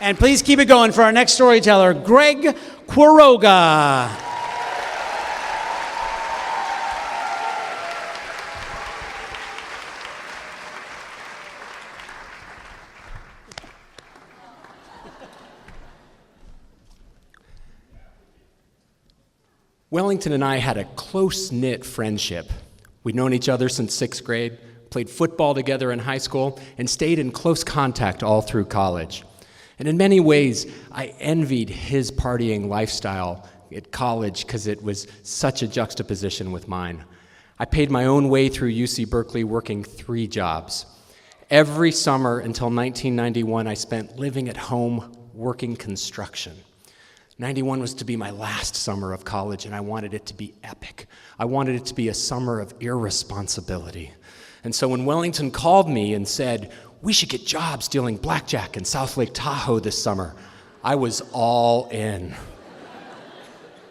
And please keep it going for our next storyteller, Greg Quiroga. Wellington and I had a close-knit friendship. We'd known each other since 6th grade, played football together in high school, and stayed in close contact all through college. And in many ways, I envied his partying lifestyle at college because it was such a juxtaposition with mine. I paid my own way through UC Berkeley working 3 jobs. Every summer until 1991, I spent living at home working construction. 91 was to be my last summer of college, and I wanted it to be epic. I wanted it to be a summer of irresponsibility. And so when Wellington called me and said, "We should get jobs dealing blackjack in South Lake Tahoe this summer," I was all in.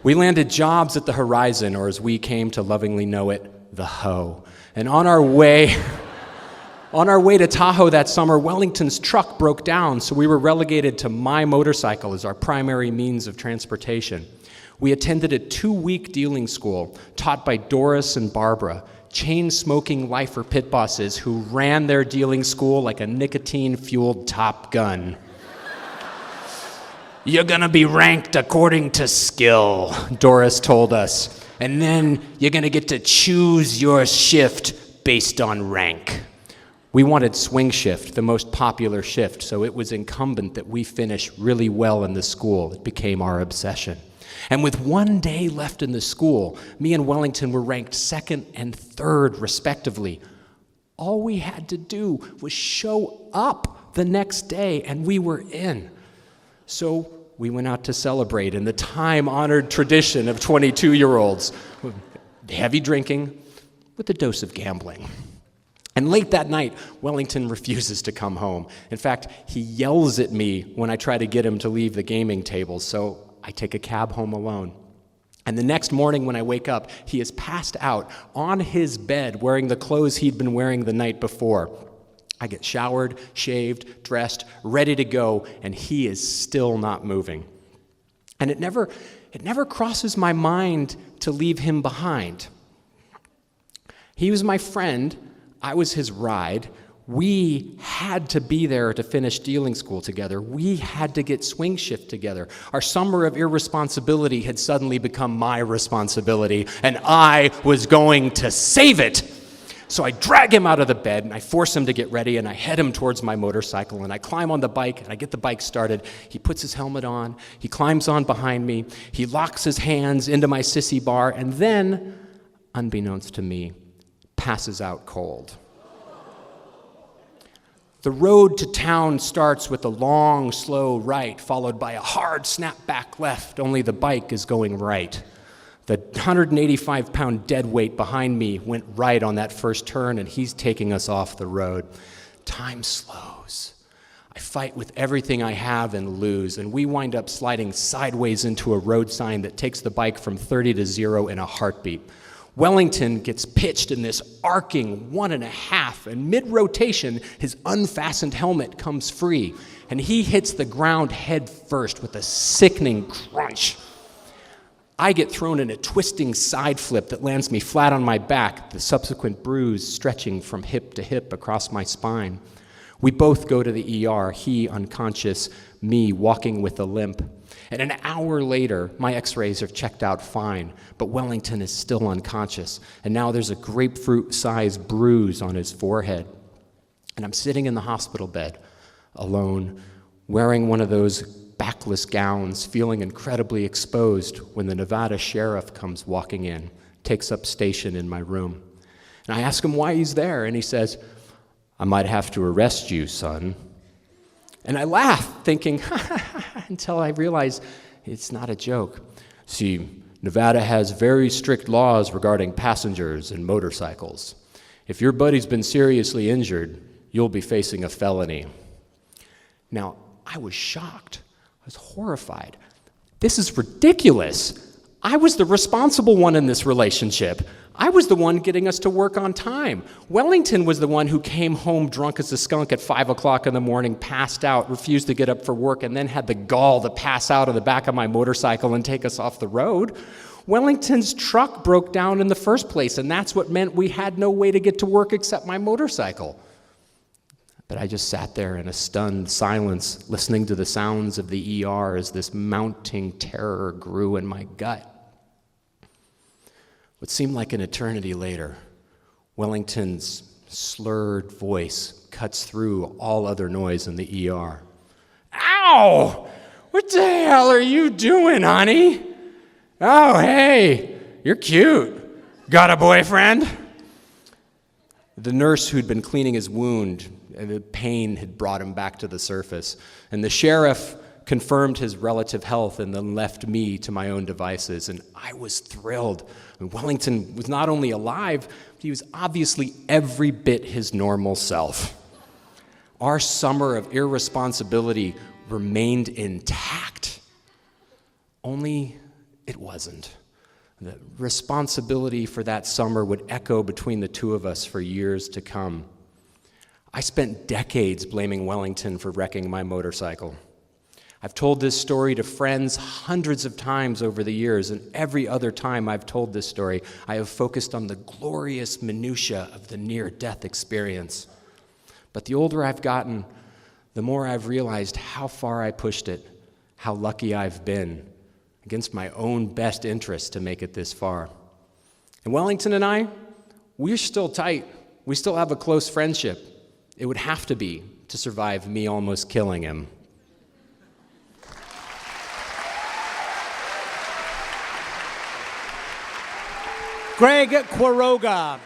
We landed jobs at the Horizon, or as we came to lovingly know it, the Ho. And on our way to Tahoe that summer, Wellington's truck broke down, so we were relegated to my motorcycle as our primary means of transportation. We attended a 2-week dealing school taught by Doris and Barbara, chain-smoking lifer pit bosses who ran their dealing school like a nicotine-fueled Top Gun. "You're gonna be ranked according to skill," Doris told us, "and then you're gonna get to choose your shift based on rank." We wanted swing shift, the most popular shift, so it was incumbent that we finish really well in the school. It became our obsession. And with 1 day left in the school, me and Wellington were ranked 2nd and 3rd, respectively. All we had to do was show up the next day, and we were in. So we went out to celebrate in the time-honored tradition of 22-year-olds, heavy drinking with a dose of gambling. And late that night, Wellington refuses to come home. In fact, he yells at me when I try to get him to leave the gaming table, so I take a cab home alone. And the next morning when I wake up, he is passed out on his bed wearing the clothes he'd been wearing the night before. I get showered, shaved, dressed, ready to go, and he is still not moving. And it never crosses my mind to leave him behind. He was my friend. I was his ride. We had to be there to finish dealing school together. We had to get swing shift together. Our summer of irresponsibility had suddenly become my responsibility, and I was going to save it. So I drag him out of the bed, and I force him to get ready, and I head him towards my motorcycle, and I climb on the bike, and I get the bike started. He puts his helmet on. He climbs on behind me. He locks his hands into my sissy bar, and then, unbeknownst to me, passes out cold. The road to town starts with a long, slow right, followed by a hard snap-back left, only the bike is going right. The 185-pound dead weight behind me went right on that first turn, and he's taking us off the road. Time slows. I fight with everything I have and lose, and we wind up sliding sideways into a road sign that takes the bike from 30 to 0 in a heartbeat. Wellington gets pitched in this arcing 1.5, and mid-rotation, his unfastened helmet comes free, and he hits the ground head first with a sickening crunch. I get thrown in a twisting side flip that lands me flat on my back, the subsequent bruise stretching from hip to hip across my spine. We both go to the ER, he unconscious, me walking with a limp. And an hour later, my x-rays have checked out fine, but Wellington is still unconscious, and now there's a grapefruit-sized bruise on his forehead. And I'm sitting in the hospital bed, alone, wearing one of those backless gowns, feeling incredibly exposed when the Nevada sheriff comes walking in, takes up station in my room. And I ask him why he's there, and he says, "I might have to arrest you, son." And I laugh, thinking, until I realize it's not a joke. See, Nevada has very strict laws regarding passengers and motorcycles. If your buddy's been seriously injured, you'll be facing a felony. Now, I was shocked. I was horrified. This is ridiculous. I was the responsible one in this relationship. I was the one getting us to work on time. Wellington was the one who came home drunk as a skunk at 5 o'clock in the morning, passed out, refused to get up for work, and then had the gall to pass out on the back of my motorcycle and take us off the road. Wellington's truck broke down in the first place, and that's what meant we had no way to get to work except my motorcycle. But I just sat there in a stunned silence, listening to the sounds of the ER as this mounting terror grew in my gut. What seemed like an eternity later, Wellington's slurred voice cuts through all other noise in the ER. Ow! What the hell are you doing, honey? Oh, hey, you're cute. Got a boyfriend? The nurse who'd been cleaning his wound, the pain had brought him back to the surface, and the sheriff confirmed his relative health and then left me to my own devices, and I was thrilled. Wellington was not only alive, but he was obviously every bit his normal self. Our summer of irresponsibility remained intact, only it wasn't. The responsibility for that summer would echo between the two of us for years to come. I spent decades blaming Wellington for wrecking my motorcycle. I've told this story to friends hundreds of times over the years, and every other time I've told this story, I have focused on the glorious minutiae of the near-death experience. But the older I've gotten, the more I've realized how far I pushed it, how lucky I've been, against my own best interest to make it this far. And Wellington and I, we're still tight. We still have a close friendship. It would have to be to survive me almost killing him. Greg Quiroga.